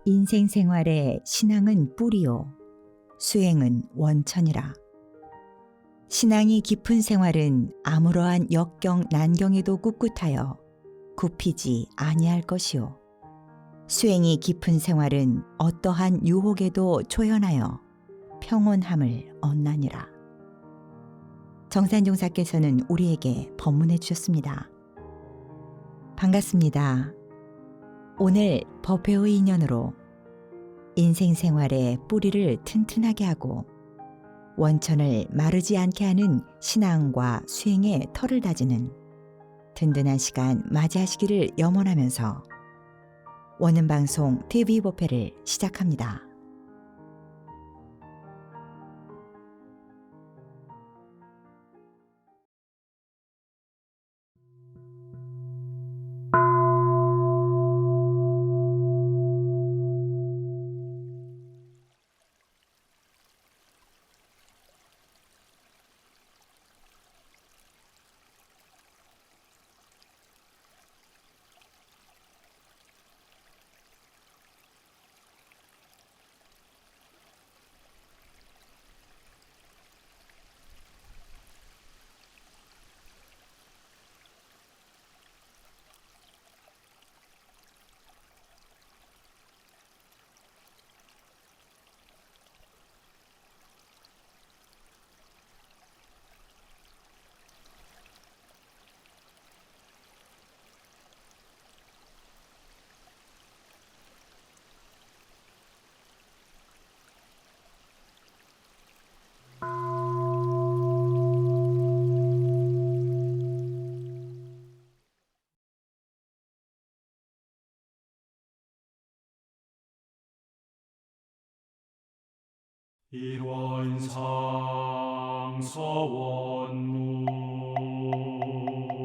인생 생활의 신앙은 뿌리요, 수행은 원천이라. 신앙이 깊은 생활은 아무러한 역경 난경에도 꿋꿋하여 굽히지 아니할 것이요. 수행이 깊은 생활은 어떠한 유혹에도 초연하여 평온함을 얻나니라. 정산종사께서는 우리에게 법문해 주셨습니다. 반갑습니다. 오늘 법회의 인연으로 인생 생활의 뿌리를 튼튼하게 하고 원천을 마르지 않게 하는 신앙과 수행의 터를 다지는 든든한 시간 맞이하시기를 염원하면서 원음방송 TV 법회를 시작합니다.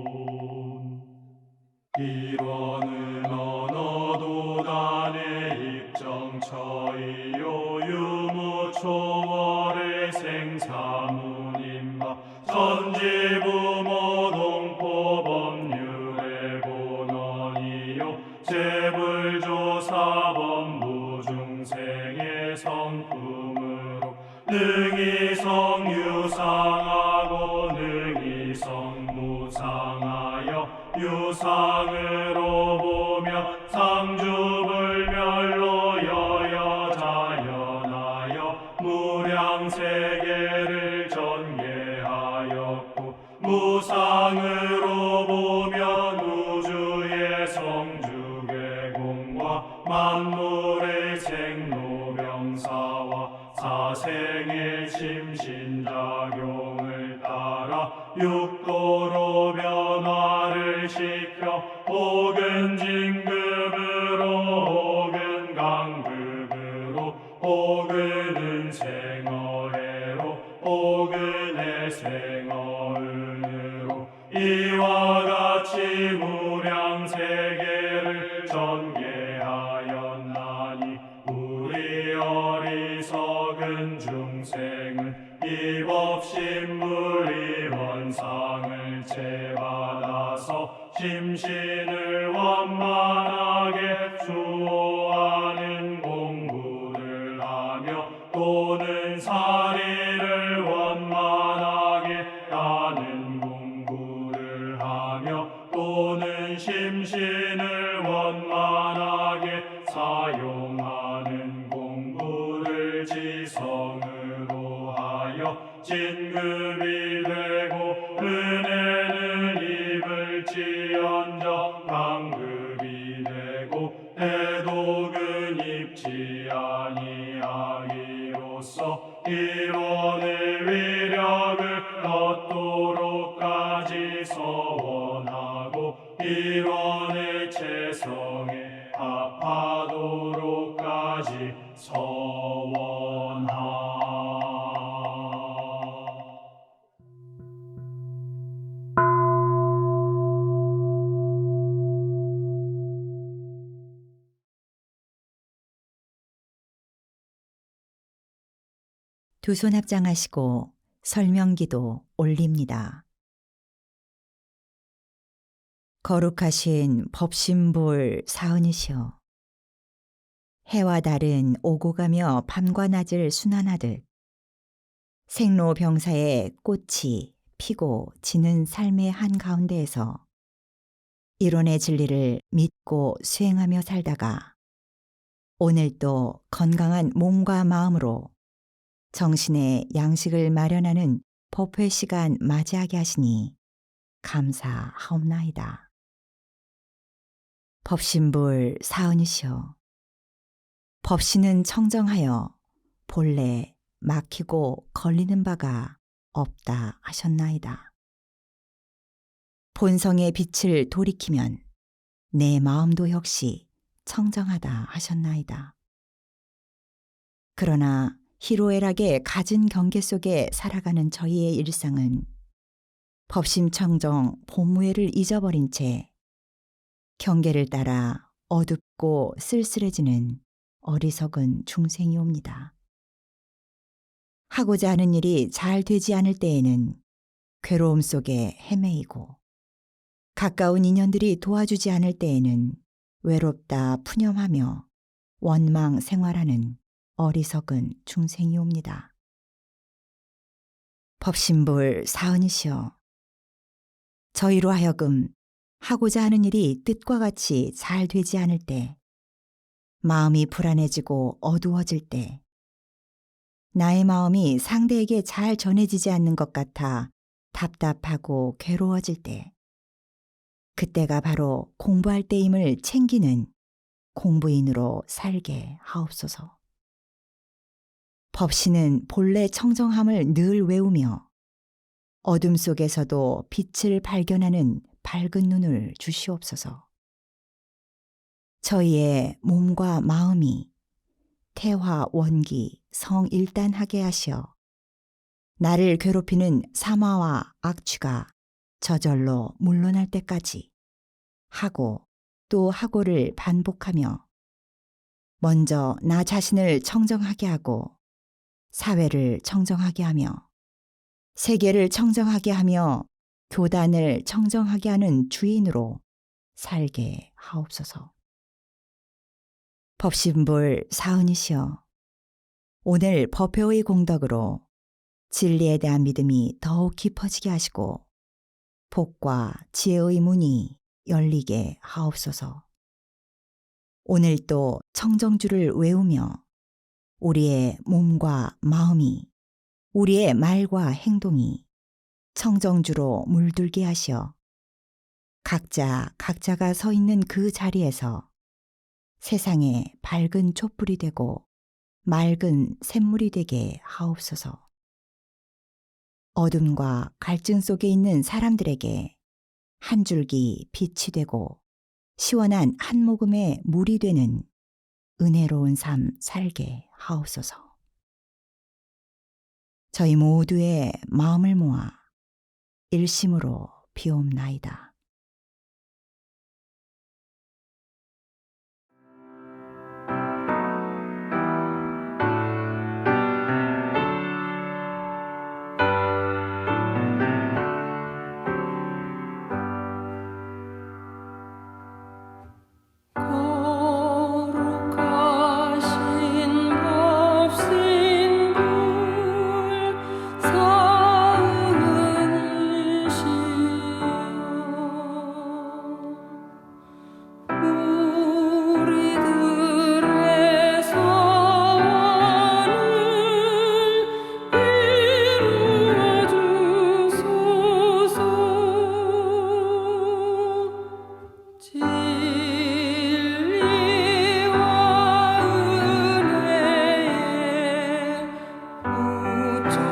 일원상서원문 일원은 언어도 단의 입정처이요 유무초월의 생사문임바 전지부모 동포법률의 본원이요 재불조사법무 중생의 성품으로 능이성 유상하고 능이성 무상하여 유상으로 보며 상주불멸로 여여자연하여 무량세계를 전개하였고 무상으로 보면 우주의 성주괴공과 만물의 생로병사와 사생의 심신작용을 따라 육도로 변화를 시켜 혹은 진급으로 혹은 강급으로 혹은 은생어해로 혹은 해생어은으로 이와 같이 무량세계를 전개하였나니 우리 어리석은 중생은 입업신불이 원상을 채받아서 심신을 원만하게 수호하는 공부를 하며 또는 사리를 원만하게 하는 공부를 하며 또는 심신을 원만하게 사용하는 공부를 지성으로 하여 진급이 되고 은혜는 입을지언정 강급이 되고 대독은 입지 아니하기로써 일원의 위력을 얻도록까지 서원하고 일원의 체성에 합하도록까지 서원하. 두 손 합장하시고 설명기도 올립니다. 거룩하신 법신불 사은이시여, 해와 달은 오고 가며 밤과 낮을 순환하듯 생로병사의 꽃이 피고 지는 삶의 한가운데에서 이론의 진리를 믿고 수행하며 살다가 오늘 또 건강한 몸과 마음으로 정신의 양식을 마련하는 법회 시간 맞이하게 하시니 감사하옵나이다. 법신불 사은이시여, 법신은 청정하여 본래 막히고 걸리는 바가 없다 하셨나이다. 본성의 빛을 돌이키면 내 마음도 역시 청정하다 하셨나이다. 그러나 희로애락의 갖은 경계 속에 살아가는 저희의 일상은 법심청정 본무예를 잊어버린 채 경계를 따라 어둡고 쓸쓸해지는 어리석은 중생이옵니다. 하고자 하는 일이 잘 되지 않을 때에는 괴로움 속에 헤매이고 가까운 인연들이 도와주지 않을 때에는 외롭다 푸념하며 원망 생활하는 어리석은 중생이옵니다. 법신불 사은이시여, 저희로 하여금 하고자 하는 일이 뜻과 같이 잘 되지 않을 때, 마음이 불안해지고 어두워질 때, 나의 마음이 상대에게 잘 전해지지 않는 것 같아 답답하고 괴로워질 때, 그때가 바로 공부할 때임을 챙기는 공부인으로 살게 하옵소서. 법신은 본래 청정함을 늘 외우며 어둠 속에서도 빛을 발견하는 밝은 눈을 주시옵소서. 저희의 몸과 마음이 태화 원기 성일단하게 하시어 나를 괴롭히는 삼화와 악취가 저절로 물러날 때까지 하고 또 하고를 반복하며 먼저 나 자신을 청정하게 하고 사회를 청정하게 하며 세계를 청정하게 하며 교단을 청정하게 하는 주인으로 살게 하옵소서. 법신불 사은이시여, 오늘 법회의 공덕으로 진리에 대한 믿음이 더욱 깊어지게 하시고 복과 지혜의 문이 열리게 하옵소서. 오늘 또 청정주를 외우며 우리의 몸과 마음이, 우리의 말과 행동이 청정주로 물들게 하시어 각자가 서 있는 그 자리에서 세상에 밝은 촛불이 되고 맑은 샘물이 되게 하옵소서. 어둠과 갈증 속에 있는 사람들에게 한 줄기 빛이 되고 시원한 한 모금의 물이 되는 은혜로운 삶 살게 하옵소서. 저희 모두의 마음을 모아 일심으로 비옵나이다. 거룩하신 법신불 사은이시여, 우리들의 소원을 이루어 주소서. 진리와 은혜에 무초되도록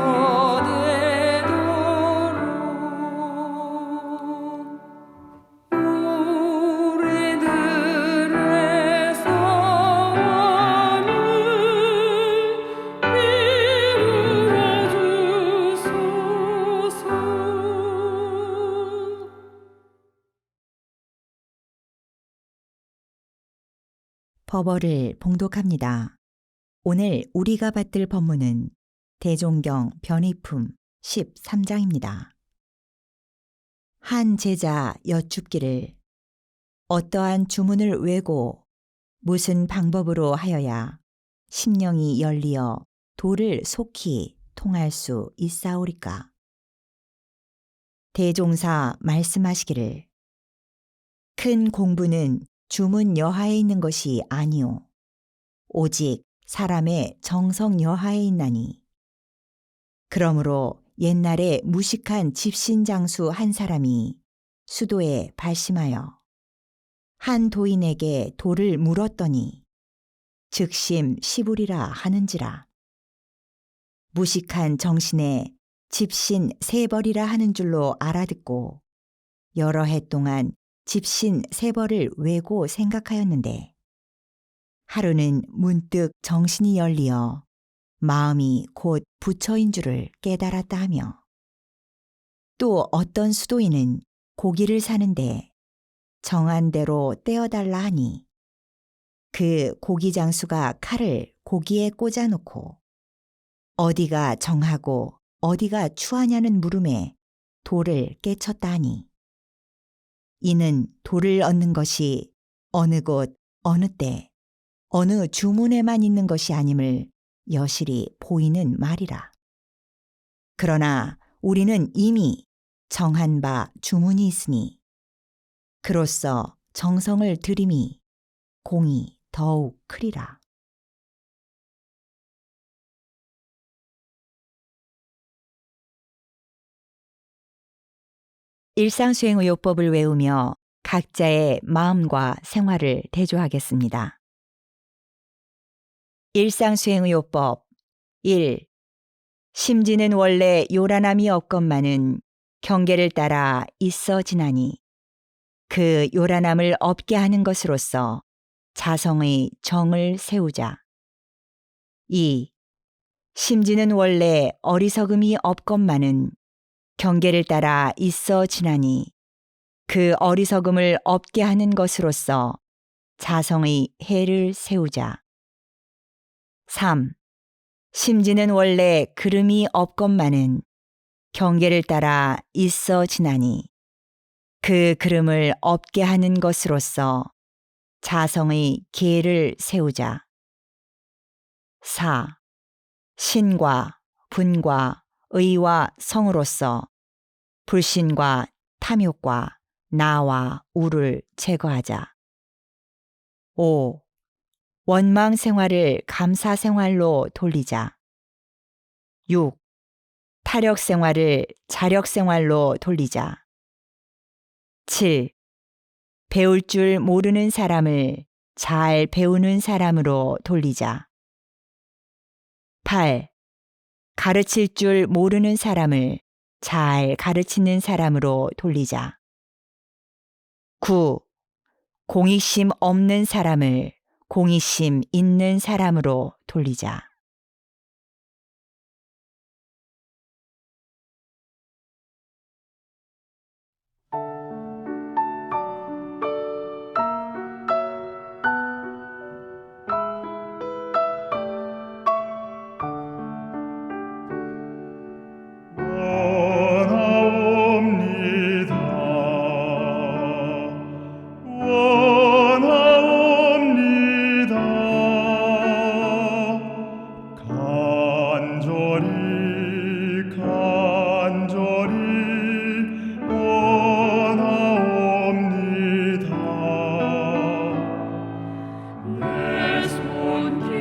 우리들의 소원을 이루어 주소서. 법어를 봉독합니다. 오늘 우리가 받들 법문은 대종경 변의품 13장입니다. 한 제자 여쭙기를 어떠한 주문을 외고 무슨 방법으로 하여야 심령이 열리어 도를 속히 통할 수 있사오리까? 대종사 말씀하시기를 큰 공부는 주문 여하에 있는 것이 아니오 오직 사람의 정성 여하에 있나니 그러므로 옛날에 무식한 집신장수 한 사람이 수도에 발심하여 한 도인에게 돌을 물었더니 즉심 시부리라 하는지라. 무식한 정신에 집신 세벌이라 하는 줄로 알아듣고 여러 해 동안 집신 세벌을 외고 생각하였는데 하루는 문득 정신이 열리어 마음이 곧 부처인 줄을 깨달았다 하며 또 어떤 수도인은 고기를 사는데 정한 대로 떼어달라 하니 그 고기 장수가 칼을 고기에 꽂아놓고 어디가 정하고 어디가 추하냐는 물음에 돌을 깨쳤다 하니 이는 돌을 얻는 것이 어느 곳 어느 때 어느 주문에만 있는 것이 아님을 여실히 보이는 말이라. 그러나 우리는 이미 정한 바 주문이 있으니 그로써 정성을 들임이 공이 더욱 크리라. 일상수행의요법을 외우며 각자의 마음과 생활을 대조하겠습니다. 일상수행의요법 1. 심지는 원래 요란함이 없건만은 경계를 따라 있어 지나니 그 요란함을 없게 하는 것으로서 자성의 정을 세우자. 2. 심지는 원래 어리석음이 없건만은 경계를 따라 있어 지나니 그 어리석음을 없게 하는 것으로서 자성의 해를 세우자. 3. 심지는 원래 그름이 없건만은 경계를 따라 있어 지나니 그 그름을 없게 하는 것으로서 자성의 계를 세우자. 4. 신과 분과 의와 성으로서 불신과 탐욕과 나와 우를 제거하자. 5. 원망 생활을 감사 생활로 돌리자. 6. 타력 생활을 자력 생활로 돌리자. 7. 배울 줄 모르는 사람을 잘 배우는 사람으로 돌리자. 8. 가르칠 줄 모르는 사람을 잘 가르치는 사람으로 돌리자. 9. 공익심 없는 사람을 공익심 있는 사람으로 돌리자. 원하옵니다. 원하옵니다. 간절히 간절히 원하옵니다. 내 손길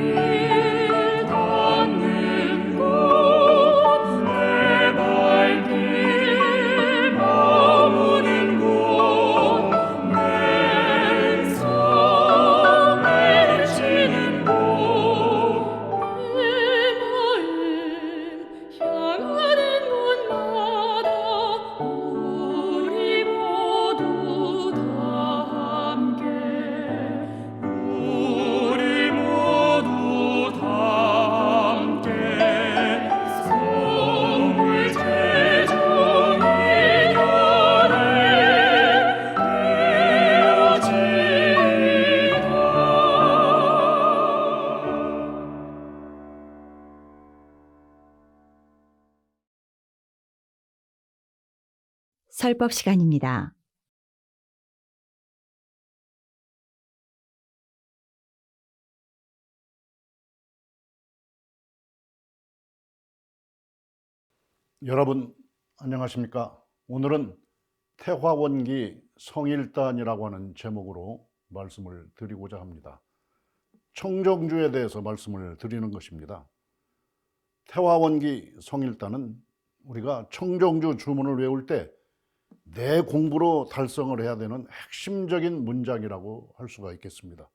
닿는 곳 내 발길 머무는 곳 맨손 내치는 곳 내 마음 향하는 곳마다 우리 모두 다 함께 우리 모두 다 함께 성을 제정이 열에 되어지리라. 설법 시간입니다. 여러분 안녕하십니까? 오늘은 태화원기 성일단이라고 하는 제목으로 말씀을 드리고자 합니다. 청정주에 대해서 말씀을 드리는 것입니다. 태화원기 성일단은 우리가 청정주 주문을 외울 때 내 공부로 달성을 해야 되는 핵심적인 문장이라고 할 수가 있겠습니다.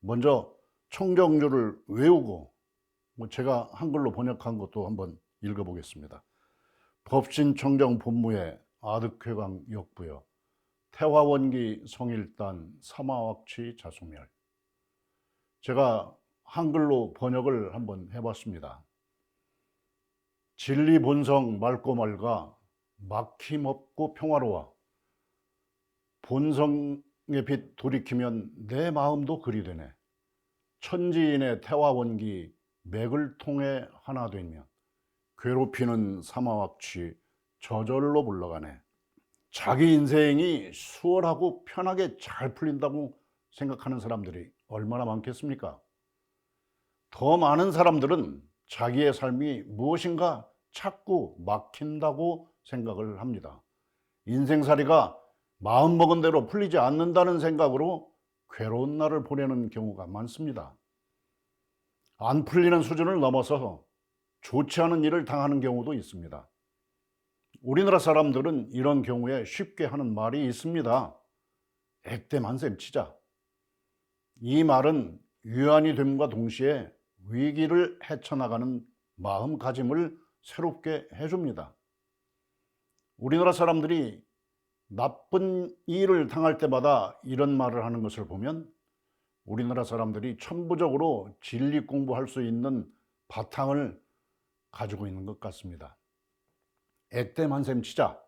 먼저 청정주를 외우고 제가 한글로 번역한 것도 한번 읽어보겠습니다. 법신청정 본무의 아득회광 역부여 태화원기 성일단 사마왁치 자소멸. 제가 한글로 번역을 한번 해봤습니다. 진리 본성 맑고 맑아 막힘없고 평화로워 본성의 빛 돌이키면 내 마음도 그리 되네. 천지인의 태화원기 맥을 통해 하나 되면 괴롭히는 사마왁치 저절로 물러가네. 자기 인생이 수월하고 편하게 잘 풀린다고 생각하는 사람들이 얼마나 많겠습니까? 더 많은 사람들은 자기의 삶이 무엇인가 자꾸 막힌다고 생각을 합니다. 인생살이가 마음먹은 대로 풀리지 않는다는 생각으로 괴로운 날을 보내는 경우가 많습니다. 안 풀리는 수준을 넘어서 좋지 않은 일을 당하는 경우도 있습니다. 우리나라 사람들은 이런 경우에 쉽게 하는 말이 있습니다. 액땜한셈 치자. 이 말은 유한이 됨과 동시에 위기를 헤쳐나가는 마음가짐을 새롭게 해줍니다. 우리나라 사람들이 나쁜 일을 당할 때마다 이런 말을 하는 것을 보면 우리나라 사람들이 천부적으로 진리 공부할 수 있는 바탕을 가지고 있는 것 같습니다. 액땜한셈 치자.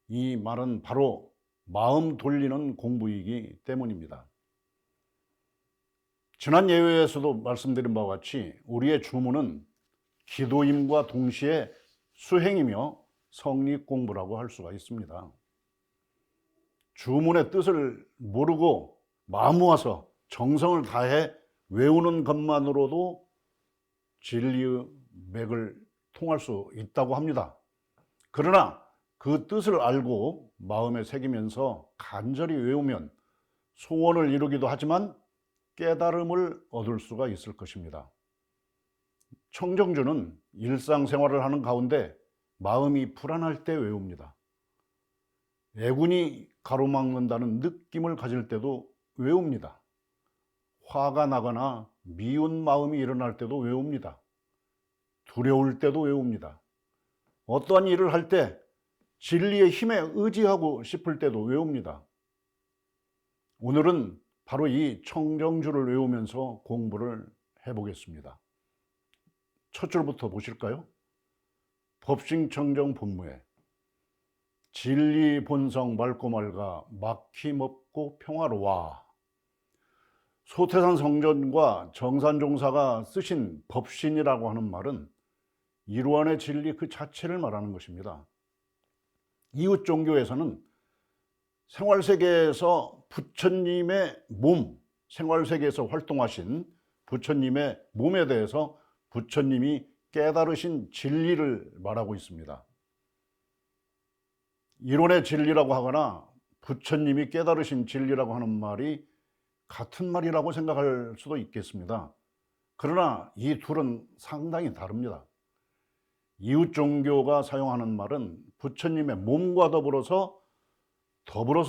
이 말은 바로 마음 돌리는 공부이기 때문입니다. 지난 예외에서도 말씀드린 바와 같이 우리의 주문은 기도임과 동시에 수행이며 성리 공부라고 할 수가 있습니다. 주문의 뜻을 모르고 마음 모아서 정성을 다해 외우는 것만으로도 진리의 맥을 통할 수 있다고 합니다. 그러나 그 뜻을 알고 마음에 새기면서 간절히 외우면 소원을 이루기도 하지만 깨달음을 얻을 수가 있을 것입니다. 청정주는 일상생활을 하는 가운데 마음이 불안할 때 외웁니다. 애군이 가로막는다는 느낌을 가질 때도 외웁니다. 화가 나거나 미운 마음이 일어날 때도 외웁니다. 두려울 때도 외웁니다. 어떠한 일을 할 때 진리의 힘에 의지하고 싶을 때도 외웁니다. 오늘은 바로 이 청정주를 외우면서 공부를 해보겠습니다. 첫 줄부터 보실까요? 법신청정 본무에 진리 본성 맑고 맑아 막힘없고 평화로워. 소태산 성전과 정산종사가 쓰신 법신이라고 하는 말은 일원의 진리 그 자체를 말하는 것입니다. 이웃 종교에서는 생활세계에서 부처님의 몸, 생활세계에서 활동하신 부처님의 몸에 대해서 부처님이 깨달으신 진리를 말하고 있습니다. 이론의 진리라고 하거나 부처님이 깨달으신 진리라고 하는 말이 같은 말이라고 생각할 수도 있겠습니다. 그러나 이 둘은 상당히 다릅니다. 이웃 종교가 사용하는 말은 부처님의 몸과 더불어서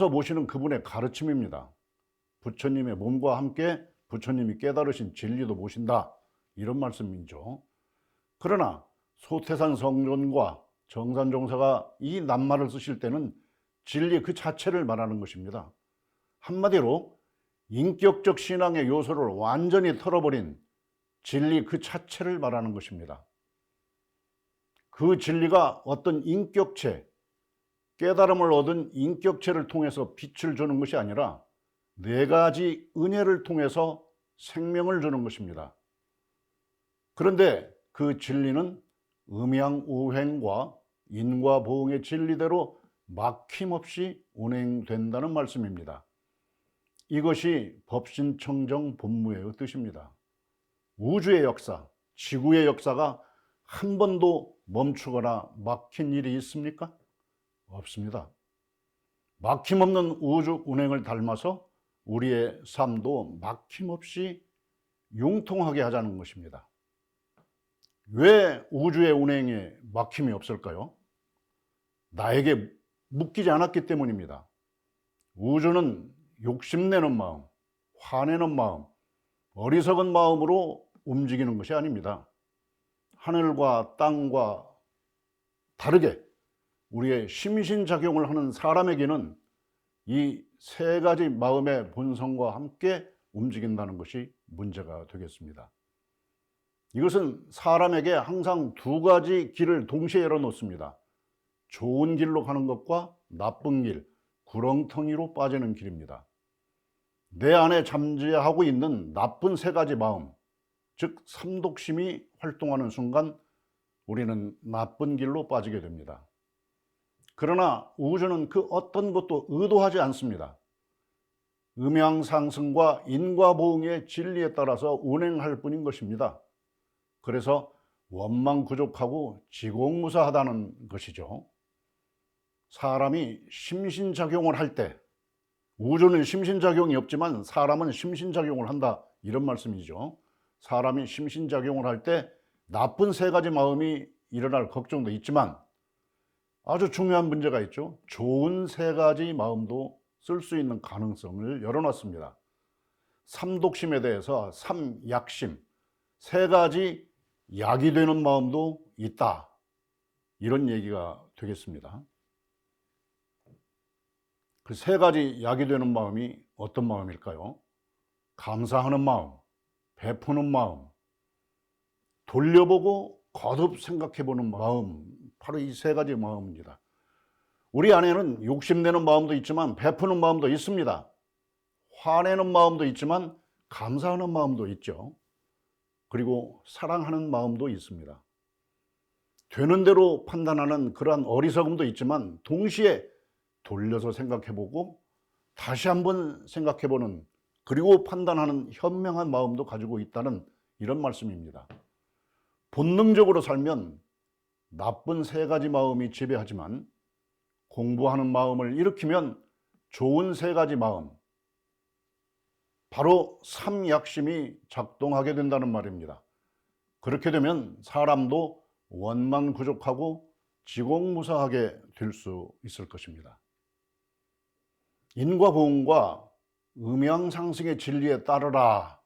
모시는 그분의 가르침입니다. 부처님의 몸과 함께 부처님이 깨달으신 진리도 모신다, 이런 말씀이죠. 그러나 소태산 성전과 정산종사가 이 낱말을 쓰실 때는 진리 그 자체를 말하는 것입니다. 한마디로 인격적 신앙의 요소를 완전히 털어버린 진리 그 자체를 말하는 것입니다. 그 진리가 어떤 인격체, 깨달음을 얻은 인격체를 통해서 빛을 주는 것이 아니라 네 가지 은혜를 통해서 생명을 주는 것입니다. 그런데 그 진리는 음양우행과 인과보응의 진리대로 막힘없이 운행된다는 말씀입니다. 이것이 법신청정 본무의 뜻입니다. 우주의 역사, 지구의 역사가 한 번도 멈추거나 막힌 일이 있습니까? 없습니다. 막힘없는 우주 운행을 닮아서 우리의 삶도 막힘없이 융통하게 하자는 것입니다. 왜 우주의 운행에 막힘이 없을까요? 나에게 묶이지 않았기 때문입니다. 우주는 욕심내는 마음, 화내는 마음, 어리석은 마음으로 움직이는 것이 아닙니다. 하늘과 땅과 다르게 우리의 심신작용을 하는 사람에게는 이 세 가지 마음의 본성과 함께 움직인다는 것이 문제가 되겠습니다. 이것은 사람에게 항상 두 가지 길을 동시에 열어놓습니다. 좋은 길로 가는 것과 나쁜 길, 구렁텅이로 빠지는 길입니다. 내 안에 잠재하고 있는 나쁜 세 가지 마음, 즉 삼독심이 활동하는 순간 우리는 나쁜 길로 빠지게 됩니다. 그러나 우주는 그 어떤 것도 의도하지 않습니다. 음양상승과 인과보응의 진리에 따라서 운행할 뿐인 것입니다. 그래서 원망부족하고 지공무사하다는 것이죠. 사람이 심신작용을 할 때, 우주는 심신작용이 없지만 사람은 심신작용을 한다, 이런 말씀이죠. 사람이 심신작용을 할 때 나쁜 세 가지 마음이 일어날 걱정도 있지만 아주 중요한 문제가 있죠. 좋은 세 가지 마음도 쓸 수 있는 가능성을 열어놨습니다. 삼독심에 대해서 삼약심, 세 가지 약이 되는 마음도 있다, 이런 얘기가 되겠습니다. 그 세 가지 약이 되는 마음이 어떤 마음일까요? 감사하는 마음, 베푸는 마음, 돌려보고 거듭 생각해보는 마음, 바로 이 세 가지 마음입니다. 우리 안에는 욕심내는 마음도 있지만 베푸는 마음도 있습니다. 화내는 마음도 있지만 감사하는 마음도 있죠. 그리고 사랑하는 마음도 있습니다. 되는 대로 판단하는 그러한 어리석음도 있지만 동시에 돌려서 생각해보고 다시 한번 생각해보는, 그리고 판단하는 현명한 마음도 가지고 있다는 이런 말씀입니다. 본능적으로 살면 나쁜 세 가지 마음이 지배하지만 공부하는 마음을 일으키면 좋은 세 가지 마음, 바로 삼약심이 작동하게 된다는 말입니다. 그렇게 되면 사람도 원망부족하고 지공무사하게 될 수 있을 것입니다. 인과보응과 음양상승의 진리에 따르라,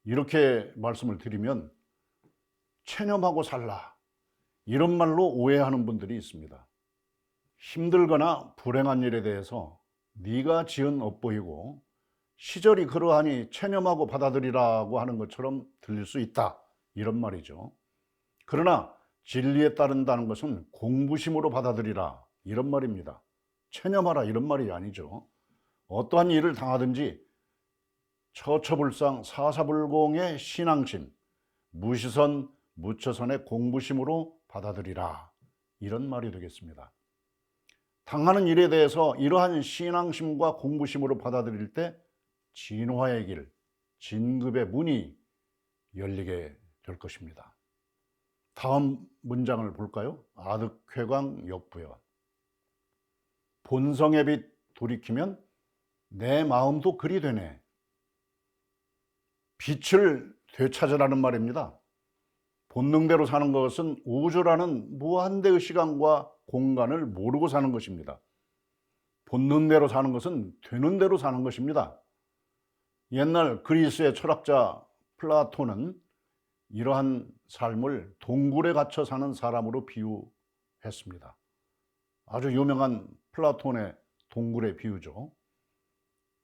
이렇게 말씀을 드리면 체념하고 살라, 이런 말로 오해하는 분들이 있습니다. 힘들거나 불행한 일에 대해서 네가 지은 업보이고 시절이 그러하니 체념하고 받아들이라고 하는 것처럼 들릴 수 있다, 이런 말이죠. 그러나 진리에 따른다는 것은 공부심으로 받아들이라, 이런 말입니다. 체념하라, 이런 말이 아니죠. 어떠한 일을 당하든지 처처불상 사사불공의 신앙심, 무시선 무처선의 공부심으로 받아들이라, 이런 말이 되겠습니다. 당하는 일에 대해서 이러한 신앙심과 공부심으로 받아들일 때 진화의 길, 진급의 문이 열리게 될 것입니다. 다음 문장을 볼까요? 아득회광 역부여. 본성의 빛 돌이키면 내 마음도 그리 되네. 빛을 되찾으라는 말입니다. 본능대로 사는 것은 우주라는 무한대의 시간과 공간을 모르고 사는 것입니다. 본능대로 사는 것은 되는 대로 사는 것입니다. 옛날 그리스의 철학자 플라톤은 이러한 삶을 동굴에 갇혀 사는 사람으로 비유했습니다. 아주 유명한 플라톤의 동굴의 비유죠.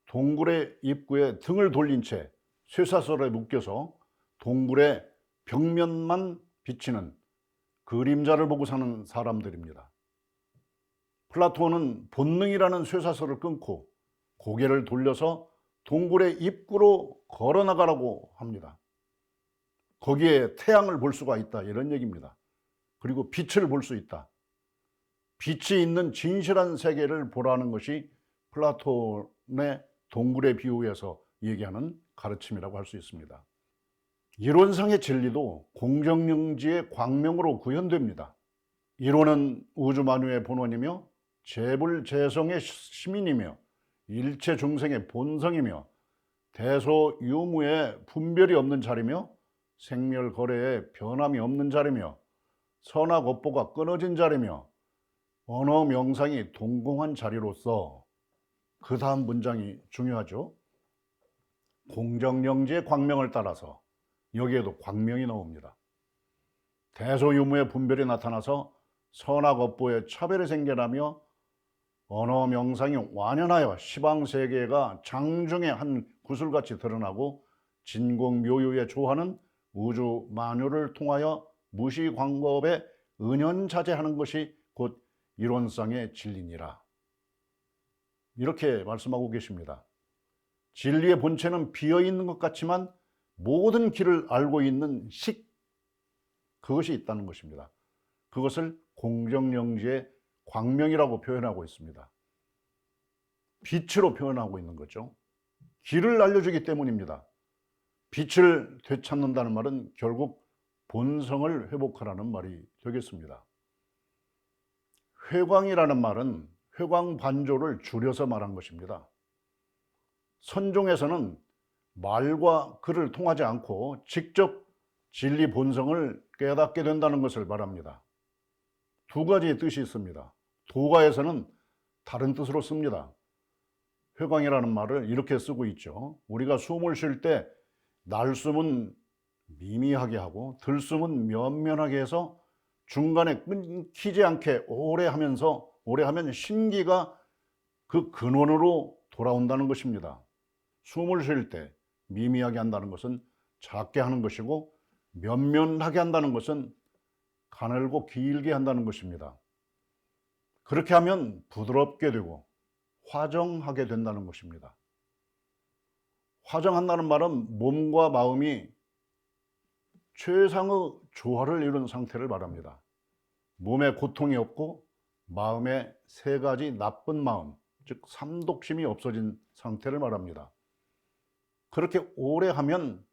동굴의 입구에 등을 돌린 채 쇠사슬에 묶여서 동굴의 벽면만 비치는 그림자를 보고 사는 사람들입니다. 플라톤은 본능이라는 쇠사슬을 끊고 고개를 돌려서 동굴의 입구로 걸어 나가라고 합니다. 거기에 태양을 볼 수가 있다, 이런 얘기입니다. 그리고 빛을 볼 수 있다. 빛이 있는 진실한 세계를 보라는 것이 플라톤의 동굴의 비유에서 얘기하는 가르침이라고 할 수 있습니다. 이론상의 진리도 공정영지의 광명으로 구현됩니다. 이론은 우주만유의 본원이며 재불재성의 시민이며 일체 중생의 본성이며 대소유무의 분별이 없는 자리며 생멸거래에 변함이 없는 자리며 선악업보가 끊어진 자리며 언어 명상이 동공한 자리로서, 그 다음 문장이 중요하죠. 공정영지의 광명을 따라서 여기에도 광명이 나옵니다. 대소유무의 분별이 나타나서 선악업보의 차별이 생겨나며 언어 명상이 완연하여 시방세계가 장중의 한 구슬같이 드러나고 진공묘유에 조하는 우주 만유를 통하여 무시광법에 은연자재하는 것이 곧 이론상의 진리니라. 이렇게 말씀하고 계십니다. 진리의 본체는 비어있는 것 같지만 모든 길을 알고 있는 그것이 있다는 것입니다. 그것을 공정영지의 광명이라고 표현하고 있습니다. 빛으로 표현하고 있는 거죠. 길을 알려주기 때문입니다. 빛을 되찾는다는 말은 결국 본성을 회복하라는 말이 되겠습니다. 회광이라는 말은 회광반조를 줄여서 말한 것입니다. 선종에서는 말과 글을 통하지 않고 직접 진리 본성을 깨닫게 된다는 것을 말합니다. 두 가지의 뜻이 있습니다. 도가에서는 다른 뜻으로 씁니다. 회광이라는 말을 이렇게 쓰고 있죠. 우리가 숨을 쉴 때 날숨은 미미하게 하고 들숨은 면면하게 해서 중간에 끊기지 않게 오래 하면 신기가 그 근원으로 돌아온다는 것입니다. 숨을 쉴 때 미미하게 한다는 것은 작게 하는 것이고, 면면하게 한다는 것은 가늘고 길게 한다는 것입니다. 그렇게 하면 부드럽게 되고 화정하게 된다는 것입니다. 화정한다는 말은 몸과 마음이 최상의 조화를 이룬 상태를 말합니다. 몸에 고통이 없고 마음에 세 가지 나쁜 마음, 즉 삼독심이 없어진 상태를 말합니다. 그렇게 오래 하면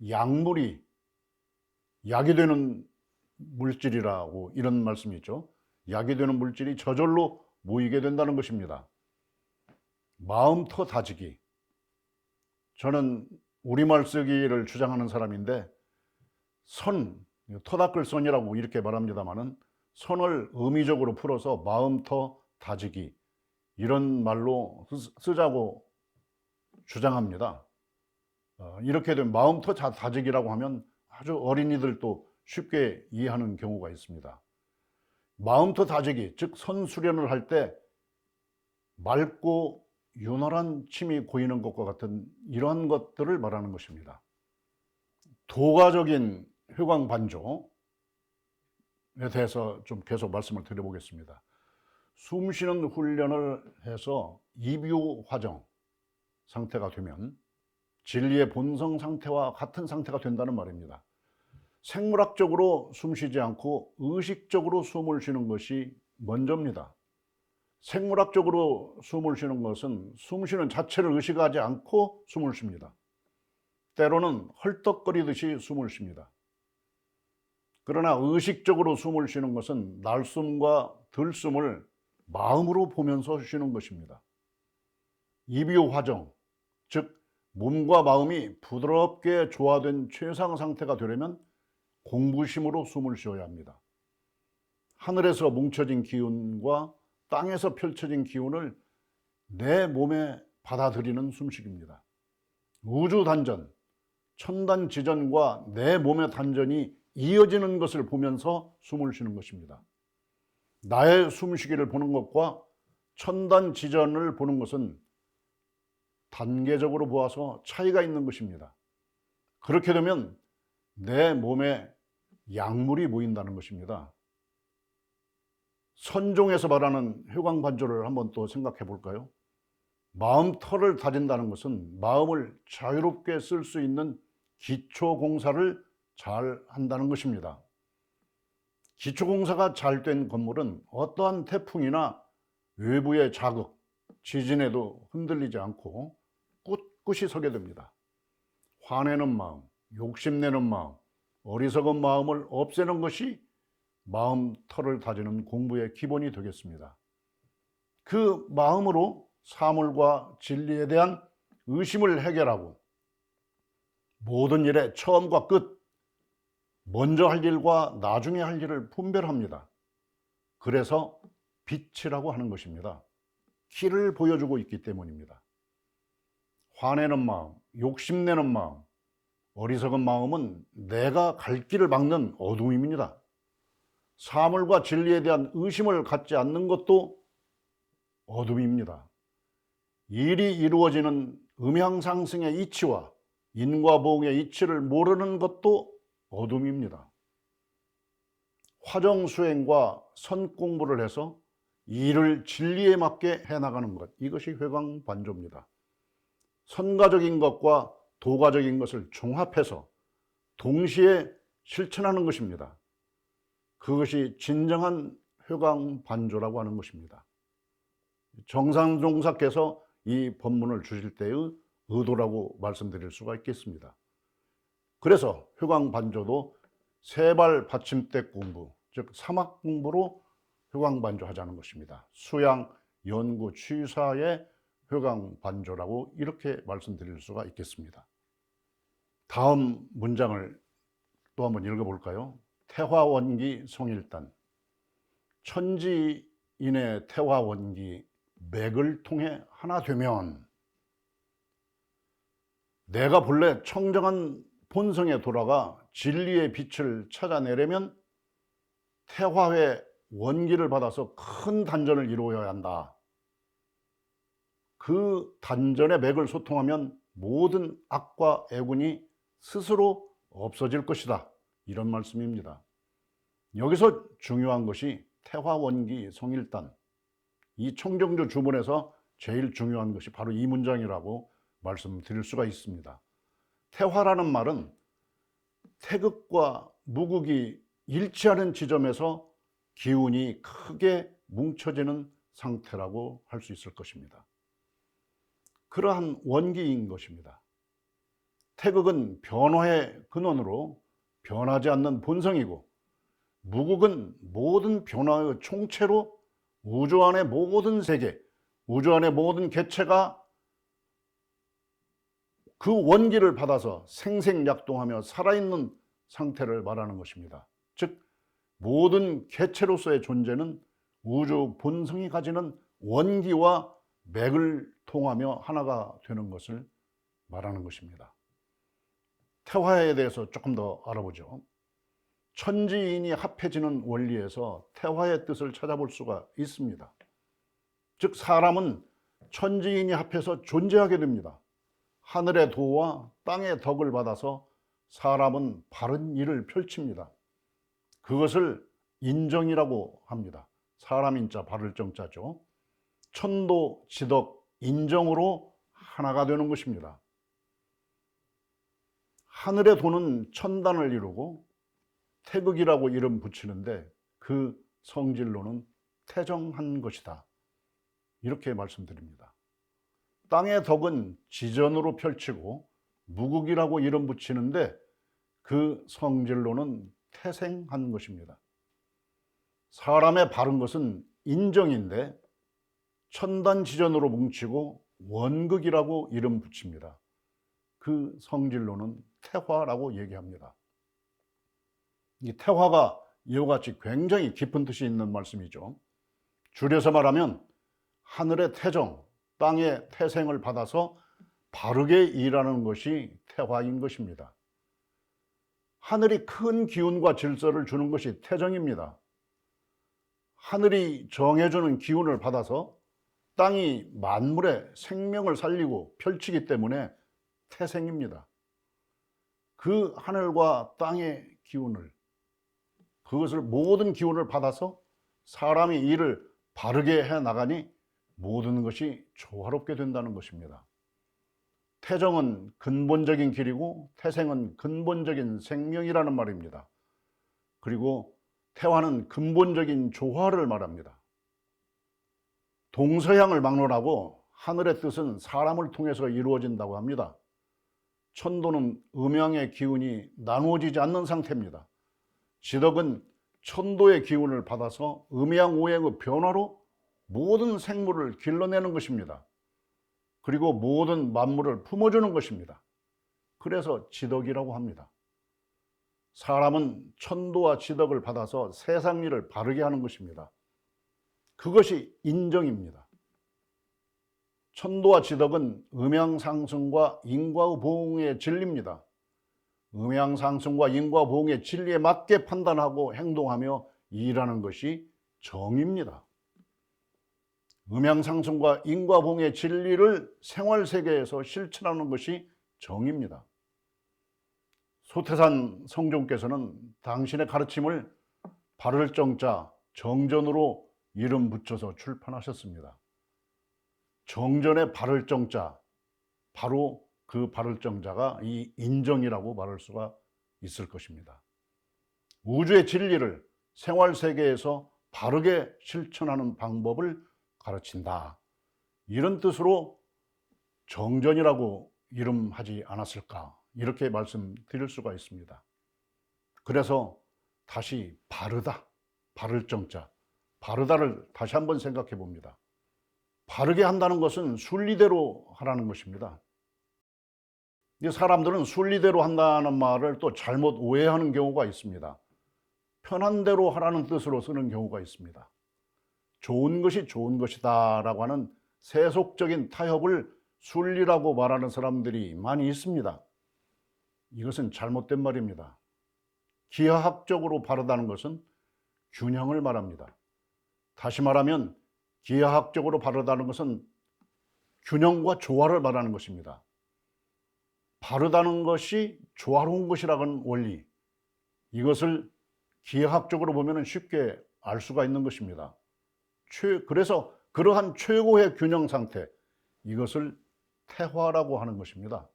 약물이 약이 되는 물질이라고 이런 말씀이 있죠. 약이 되는 물질이 저절로 모이게 된다는 것입니다. 마음터 다지기. 저는 우리말 쓰기를 주장하는 사람인데 터닦을 선이라고 이렇게 말합니다마는 선을 의미적으로 풀어서 마음터 다지기, 이런 말로 쓰자고 주장합니다. 이렇게 되면 마음터 다지기라고 하면 아주 어린이들도 쉽게 이해하는 경우가 있습니다. 마음터 다지기, 즉 선수련을 할 때 맑고 윤활한 침이 고이는 것과 같은 이러한 것들을 말하는 것입니다. 도가적인 회광반조에 대해서 좀 계속 말씀을 드려보겠습니다. 숨 쉬는 훈련을 해서 이비화정 상태가 되면 진리의 본성 상태와 같은 상태가 된다는 말입니다. 생물학적으로 숨 쉬지 않고 의식적으로 숨을 쉬는 것이 먼저입니다. 생물학적으로 숨을 쉬는 것은 숨 쉬는 자체를 의식하지 않고 숨을 쉽니다. 때로는 헐떡거리듯이 숨을 쉽니다. 그러나 의식적으로 숨을 쉬는 것은 날숨과 들숨을 마음으로 보면서 쉬는 것입니다. 이비화정, 즉 몸과 마음이 부드럽게 조화된 최상 상태가 되려면 공부심으로 숨을 쉬어야 합니다. 하늘에서 뭉쳐진 기운과 땅에서 펼쳐진 기운을 내 몸에 받아들이는 숨쉬기입니다. 우주 단전, 천단 지전과 내 몸의 단전이 이어지는 것을 보면서 숨을 쉬는 것입니다. 나의 숨쉬기를 보는 것과 천단 지전을 보는 것은 단계적으로 보아서 차이가 있는 것입니다. 그렇게 되면 내 몸에 약물이 모인다는 것입니다. 선종에서 말하는 회광반조를 한번 또 생각해 볼까요? 마음터를 다진다는 것은 마음을 자유롭게 쓸 수 있는 기초공사를 잘 한다는 것입니다. 기초공사가 잘 된 건물은 어떠한 태풍이나 외부의 자극, 지진에도 흔들리지 않고 꿋꿋이 서게 됩니다. 화내는 마음, 욕심내는 마음, 어리석은 마음을 없애는 것이 마음 털을 다지는 공부의 기본이 되겠습니다. 그 마음으로 사물과 진리에 대한 의심을 해결하고 모든 일의 처음과 끝, 먼저 할 일과 나중에 할 일을 분별합니다. 그래서 빛이라고 하는 것입니다. 길을 보여주고 있기 때문입니다. 화내는 마음, 욕심내는 마음, 어리석은 마음은 내가 갈 길을 막는 어둠입니다. 사물과 진리에 대한 의심을 갖지 않는 것도 어둠입니다. 일이 이루어지는 음향상승의 이치와 인과보응의 이치를 모르는 것도 어둠입니다. 화정수행과 선공부를 해서 일을 진리에 맞게 해나가는 것, 이것이 회광반조입니다. 선가적인 것과 도가적인 것을 종합해서 동시에 실천하는 것입니다. 그것이 진정한 회광반조라고 하는 것입니다. 정상종사께서 이 법문을 주실 때의 의도라고 말씀드릴 수가 있겠습니다. 그래서 회광반조도 세발 받침대 공부, 즉 사막 공부로 회광반조하자는 것입니다. 수양, 연구, 취사의 회광반조라고 이렇게 말씀드릴 수가 있겠습니다. 다음 문장을 또 한번 읽어볼까요? 태화원기 성일단. 천지인의 태화원기 맥을 통해 하나 되면 내가 본래 청정한 본성에 돌아가 진리의 빛을 찾아내려면 태화의 원기를 받아서 큰 단전을 이루어야 한다. 그 단전의 맥을 소통하면 모든 악과 애군이 스스로 없어질 것이다. 이런 말씀입니다. 여기서 중요한 것이 태화원기 성일단. 이 청정주 주문에서 제일 중요한 것이 바로 이 문장이라고 말씀드릴 수가 있습니다. 태화라는 말은 태극과 무극이 일치하는 지점에서 기운이 크게 뭉쳐지는 상태라고 할 수 있을 것입니다. 그러한 원기인 것입니다. 태극은 변화의 근원으로 변하지 않는 본성이고, 무극은 모든 변화의 총체로 우주 안의 모든 세계, 우주 안의 모든 개체가 그 원기를 받아서 생생약동하며 살아있는 상태를 말하는 것입니다. 즉, 모든 개체로서의 존재는 우주 본성이 가지는 원기와 맥을 통하며 하나가 되는 것을 말하는 것입니다. 태화에 대해서 조금 더 알아보죠. 천지인이 합해지는 원리에서 태화의 뜻을 찾아볼 수가 있습니다. 즉, 사람은 천지인이 합해서 존재하게 됩니다. 하늘의 도와 땅의 덕을 받아서 사람은 바른 일을 펼칩니다. 그것을 인정이라고 합니다. 사람 인자, 바를 정자죠. 천도, 지덕, 인정으로 하나가 되는 것입니다. 하늘의 도는 천단을 이루고 태극이라고 이름 붙이는데 그 성질로는 태정한 것이다. 이렇게 말씀드립니다. 땅의 덕은 지전으로 펼치고 무극이라고 이름 붙이는데 그 성질로는 태생한 것입니다. 사람의 바른 것은 인정인데 천단지전으로 뭉치고 원극이라고 이름 붙입니다. 그 성질로는 태화라고 얘기합니다. 이 태화가 이와 같이 굉장히 깊은 뜻이 있는 말씀이죠. 줄여서 말하면 하늘의 태정, 땅의 태생을 받아서 바르게 일하는 것이 태화인 것입니다. 하늘이 큰 기운과 질서를 주는 것이 태정입니다. 하늘이 정해주는 기운을 받아서 땅이 만물의 생명을 살리고 펼치기 때문에 태생입니다. 그 하늘과 땅의 기운을, 그것을 모든 기운을 받아서 사람이 일을 바르게 해 나가니 모든 것이 조화롭게 된다는 것입니다. 태정은 근본적인 길이고 태생은 근본적인 생명이라는 말입니다. 그리고 태화는 근본적인 조화를 말합니다. 동서양을 막론하고 하늘의 뜻은 사람을 통해서 이루어진다고 합니다. 천도는 음양의 기운이 나누어지지 않는 상태입니다. 지덕은 천도의 기운을 받아서 음양오행의 변화로 모든 생물을 길러내는 것입니다. 그리고 모든 만물을 품어주는 것입니다. 그래서 지덕이라고 합니다. 사람은 천도와 지덕을 받아서 세상 일을 바르게 하는 것입니다. 그것이 인정입니다. 천도와 지덕은 음양상승과 인과의 보응의 진리입니다. 음양상승과 인과보응의 진리에 맞게 판단하고 행동하며 일하는 것이 정입니다. 음양상승과 인과보응의 진리를 생활세계에서 실천하는 것이 정입니다. 소태산 성종께서는 당신의 가르침을 바를 정자 정전으로 이름 붙여서 출판하셨습니다. 정전의 바를 정자, 바로 그 바를 정자가 이 인정이라고 말할 수가 있을 것입니다. 우주의 진리를 생활세계에서 바르게 실천하는 방법을 가르친다. 이런 뜻으로 정전이라고 이름하지 않았을까, 이렇게 말씀드릴 수가 있습니다. 그래서 다시 바르다, 바를 정자, 바르다를 다시 한번 생각해 봅니다. 바르게 한다는 것은 순리대로 하라는 것입니다. 사람들은 순리대로 한다는 말을 또 잘못 오해하는 경우가 있습니다. 편한 대로 하라는 뜻으로 쓰는 경우가 있습니다. 좋은 것이 좋은 것이다 라고 하는 세속적인 타협을 순리라고 말하는 사람들이 많이 있습니다. 이것은 잘못된 말입니다. 기하학적으로 바르다는 것은 균형을 말합니다. 다시 말하면 기하학적으로 바르다는 것은 균형과 조화를 말하는 것입니다. 바르다는 것이 조화로운 것이라는 원리, 이것을 기하학적으로 보면 쉽게 알 수가 있는 것입니다. 그래서 그러한 최고의 균형 상태, 이것을 태화라고 하는 것입니다.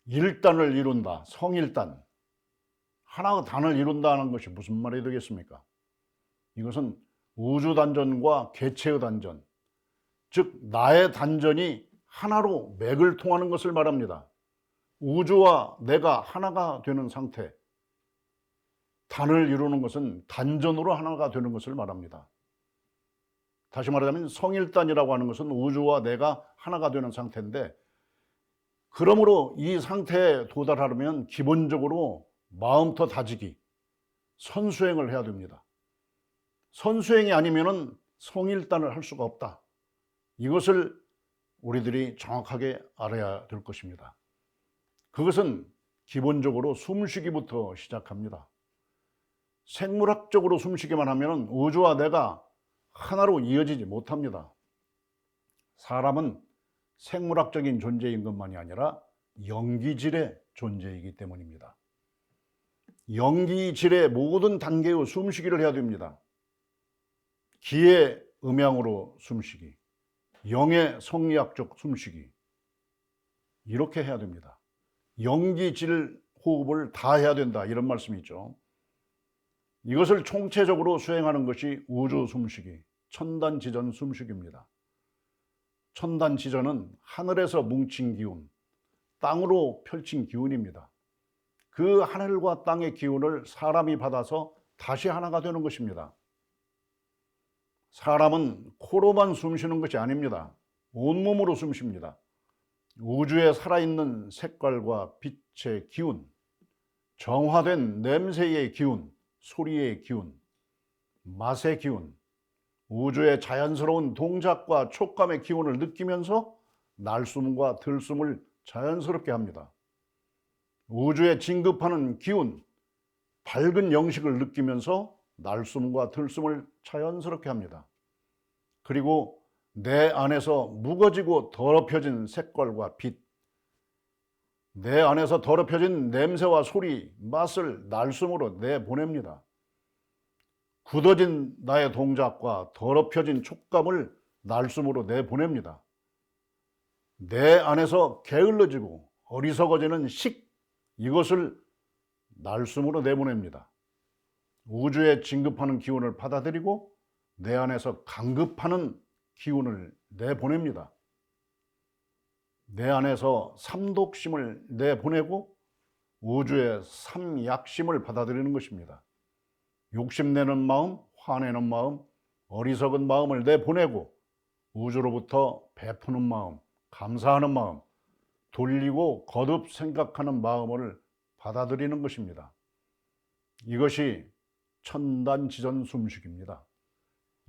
일단을 이룬다, 성일단, 하나의 단을 이룬다는 것이 무슨 말이 되겠습니까? 이것은 우주단전과 개체의 단전, 즉 나의 단전이 하나로 맥을 통하는 것을 말합니다. 우주와 내가 하나가 되는 상태, 단을 이루는 것은 단전으로 하나가 되는 것을 말합니다. 다시 말하자면 성일단이라고 하는 것은 우주와 내가 하나가 되는 상태인데, 그러므로 이 상태에 도달하려면 기본적으로 마음부터 다지기, 선수행을 해야 됩니다. 선수행이 아니면 성일단을 할 수가 없다. 이것을 우리들이 정확하게 알아야 될 것입니다. 그것은 기본적으로 숨쉬기부터 시작합니다. 생물학적으로 숨쉬기만 하면 우주와 내가 하나로 이어지지 못합니다. 사람은 생물학적인 존재인 것만이 아니라 영기질의 존재이기 때문입니다. 영기질의 모든 단계의 숨쉬기를 해야 됩니다. 기의 음양으로 숨쉬기, 영의 성리학적 숨쉬기, 이렇게 해야 됩니다. 영기질 호흡을 다 해야 된다, 이런 말씀이죠. 이것을 총체적으로 수행하는 것이 우주 숨쉬기, 천단지전 숨쉬기입니다. 천단지전은 하늘에서 뭉친 기운, 땅으로 펼친 기운입니다. 그 하늘과 땅의 기운을 사람이 받아서 다시 하나가 되는 것입니다. 사람은 코로만 숨쉬는 것이 아닙니다. 온몸으로 숨쉽니다. 우주에 살아있는 색깔과 빛의 기운, 정화된 냄새의 기운, 소리의 기운, 맛의 기운, 우주의 자연스러운 동작과 촉감의 기운을 느끼면서 날숨과 들숨을 자연스럽게 합니다. 우주에 진급하는 기운, 밝은 영식을 느끼면서 날숨과 들숨을 자연스럽게 합니다. 그리고 내 안에서 무거지고 더럽혀진 색깔과 빛, 내 안에서 더럽혀진 냄새와 소리, 맛을 날숨으로 내보냅니다. 굳어진 나의 동작과 더럽혀진 촉감을 날숨으로 내보냅니다. 내 안에서 게을러지고 어리석어지는 식, 이것을 날숨으로 내보냅니다. 우주에 진급하는 기운을 받아들이고 내 안에서 강급하는 기운을 내보냅니다. 내 안에서 삼독심을 내보내고 우주의 삼약심을 받아들이는 것입니다. 욕심내는 마음, 화내는 마음, 어리석은 마음을 내보내고 우주로부터 베푸는 마음, 감사하는 마음, 돌리고 거듭 생각하는 마음을 받아들이는 것입니다. 이것이 천단지전 숨쉬기입니다.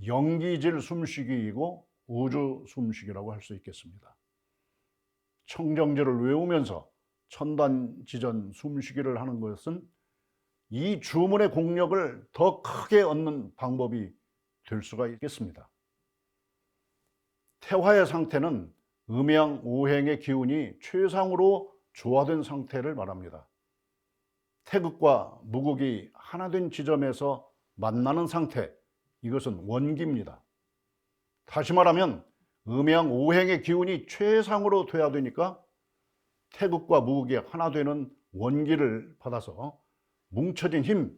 영기질 숨쉬기이고 우주 숨쉬기라고 할 수 있겠습니다. 청정제를 외우면서 천단지전 숨쉬기를 하는 것은 이 주문의 공력을 더 크게 얻는 방법이 될 수가 있겠습니다. 태화의 상태는 음양오행의 기운이 최상으로 조화된 상태를 말합니다. 태극과 무극이 하나 된 지점에서 만나는 상태, 이것은 원기입니다. 다시 말하면 음양오행의 기운이 최상으로 돼야 되니까 태극과 무극이 하나 되는 원기를 받아서 뭉쳐진 힘,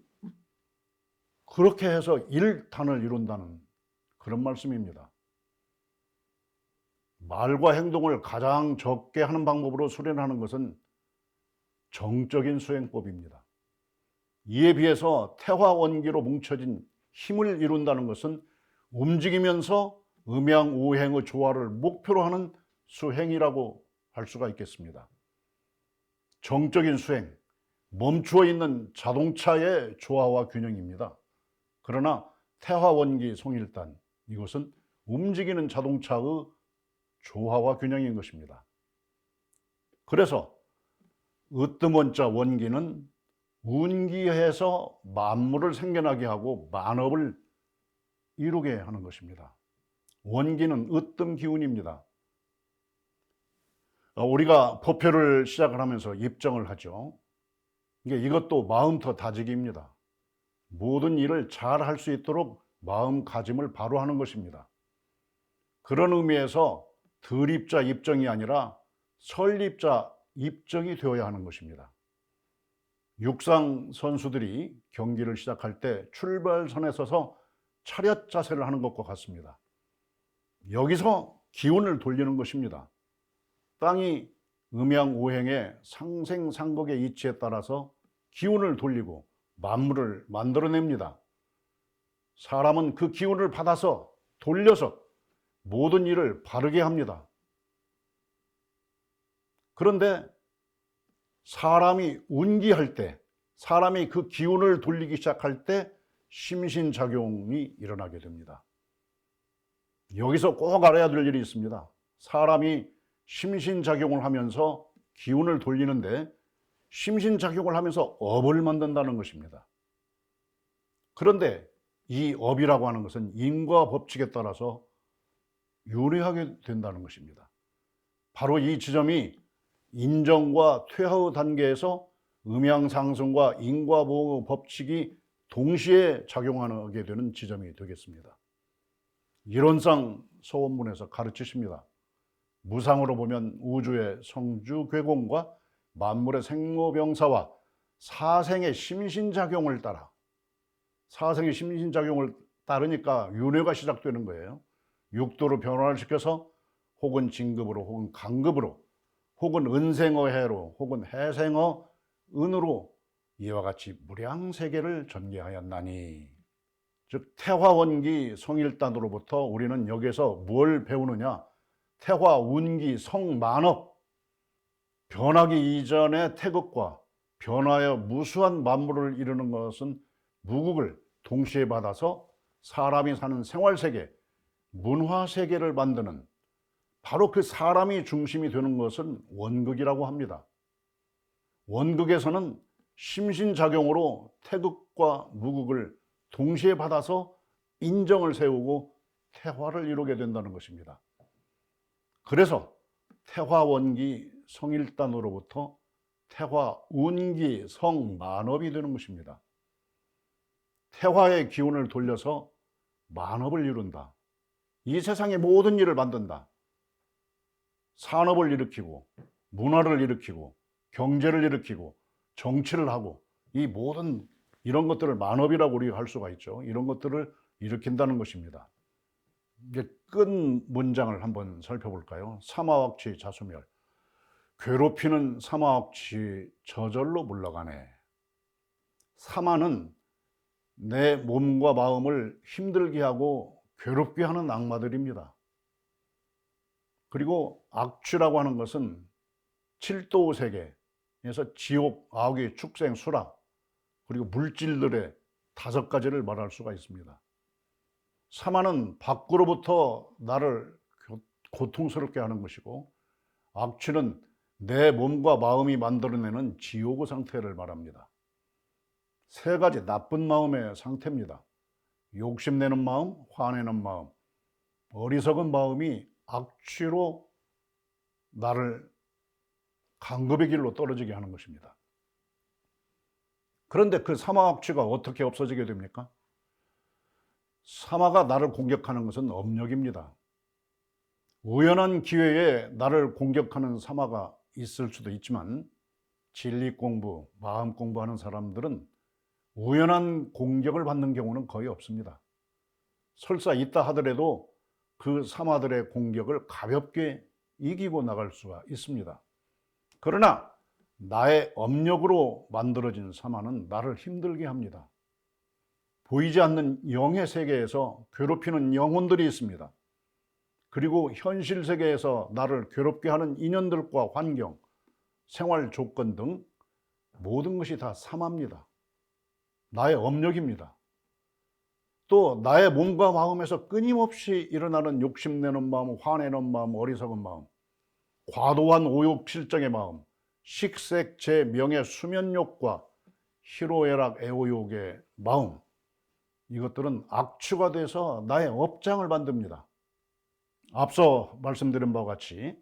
그렇게 해서 일단을 이룬다는 그런 말씀입니다. 말과 행동을 가장 적게 하는 방법으로 수련하는 것은 정적인 수행법입니다. 이에 비해서 태화원기로 뭉쳐진 힘을 이룬다는 것은 움직이면서 음양오행의 조화를 목표로 하는 수행이라고 할 수가 있겠습니다. 정적인 수행, 멈추어 있는 자동차의 조화와 균형입니다. 그러나 태화원기 송일단, 이것은 움직이는 자동차의 조화와 균형인 것입니다. 그래서 으뜸원자 원기는 운기해서 만물을 생겨나게 하고 만업을 이루게 하는 것입니다. 원기는 으뜸 기운입니다. 우리가 법회를 시작을 하면서 입정을 하죠. 이것도 마음터 다지기입니다. 모든 일을 잘 할 수 있도록 마음가짐을 바로 하는 것입니다. 그런 의미에서 덜입자 입정이 아니라 설립자 입정이 되어야 하는 것입니다. 육상 선수들이 경기를 시작할 때 출발선에 서서 차렷 자세를 하는 것과 같습니다. 여기서 기운을 돌리는 것입니다. 땅이 음양오행의 상생상극의 이치에 따라서 기운을 돌리고 만물을 만들어냅니다. 사람은 그 기운을 받아서 돌려서 모든 일을 바르게 합니다. 그런데 사람이 운기할 때, 사람이 그 기운을 돌리기 시작할 때 심신작용이 일어나게 됩니다. 여기서 꼭 알아야 될 일이 있습니다. 사람이 심신작용을 하면서 기운을 돌리는데 심신작용을 하면서 업을 만든다는 것입니다. 그런데 이 업이라고 하는 것은 인과 법칙에 따라서 유리하게 된다는 것입니다. 바로 이 지점이 인정과 퇴화의 단계에서 음양상승과 인과보응의 법칙이 동시에 작용하게 되는 지점이 되겠습니다. 이론상 서원문에서 가르치십니다. 무상으로 보면 우주의 성주괴공과 만물의 생로병사와 사생의 심신작용을 따라, 사생의 심신작용을 따르니까 윤회가 시작되는 거예요. 육도로 변화를 시켜서 혹은 진급으로 혹은 강급으로 혹은 은생어 해로 혹은 해생어 은으로 이와 같이 무량세계를 전개하였나니, 즉 태화원기 성일단으로부터 우리는 여기서 뭘 배우느냐, 태화운기 성만업, 변하기 이전의 태극과 변화여 무수한 만물을 이루는 것은 무극을 동시에 받아서 사람이 사는 생활세계, 문화세계를 만드는, 바로 그 사람이 중심이 되는 것은 원극이라고 합니다. 원극에서는 심신작용으로 태극과 무극을 동시에 받아서 인정을 세우고 태화를 이루게 된다는 것입니다. 그래서 태화원기 성일단으로부터 태화운기 성만업이 되는 것입니다. 태화의 기운을 돌려서 만업을 이룬다. 이 세상의 모든 일을 만든다. 산업을 일으키고 문화를 일으키고 경제를 일으키고 정치를 하고, 이 모든 이런 것들을 만업이라고 우리가 할 수가 있죠. 이런 것들을 일으킨다는 것입니다. 이제 끝 문장을 한번 살펴볼까요? 사마왁치 자수멸. 괴롭히는 사마억치 저절로 물러가네. 사마는 내 몸과 마음을 힘들게 하고 괴롭게 하는 악마들입니다. 그리고 악취라고 하는 것은 7도 세계에서 지옥, 아귀, 축생, 수락, 그리고 물질들의 5가지를 말할 수가 있습니다. 사마는 밖으로부터 나를 고통스럽게 하는 것이고, 악취는 내 몸과 마음이 만들어내는 지옥의 상태를 말합니다. 3가지 나쁜 마음의 상태입니다. 욕심내는 마음, 화내는 마음, 어리석은 마음이 악취로 나를 강급의 길로 떨어지게 하는 것입니다. 그런데 그 사마 악취가 어떻게 없어지게 됩니까? 사마가 나를 공격하는 것은 업력입니다. 우연한 기회에 나를 공격하는 사마가 있을 수도 있지만, 진리 공부, 마음 공부하는 사람들은 우연한 공격을 받는 경우는 거의 없습니다. 설사 있다 하더라도 그 사마들의 공격을 가볍게 이기고 나갈 수가 있습니다. 그러나 나의 업력으로 만들어진 사마는 나를 힘들게 합니다. 보이지 않는 영의 세계에서 괴롭히는 영혼들이 있습니다. 그리고 현실 세계에서 나를 괴롭게 하는 인연들과 환경, 생활 조건 등 모든 것이 다 사마입니다. 나의 업력입니다. 또 나의 몸과 마음에서 끊임없이 일어나는 욕심내는 마음, 화내는 마음, 어리석은 마음, 과도한 오욕 실정의 마음, 식색, 재, 명예, 수면욕과 희로애락, 애호욕의 마음, 이것들은 악취가 돼서 나의 업장을 만듭니다. 앞서 말씀드린 바와 같이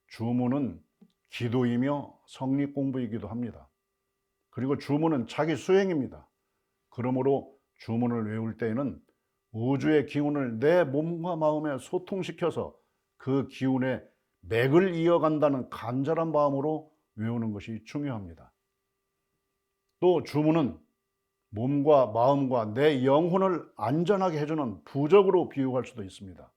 주문은 기도이며 성리 공부이기도 합니다. 그리고 주문은 자기 수행입니다. 그러므로 주문을 외울 때에는 우주의 기운을 내 몸과 마음에 소통시켜서 그 기운의 맥을 이어간다는 간절한 마음으로 외우는 것이 중요합니다. 또 주문은 몸과 마음과 내 영혼을 안전하게 해주는 부적으로 비유할 수도 있습니다.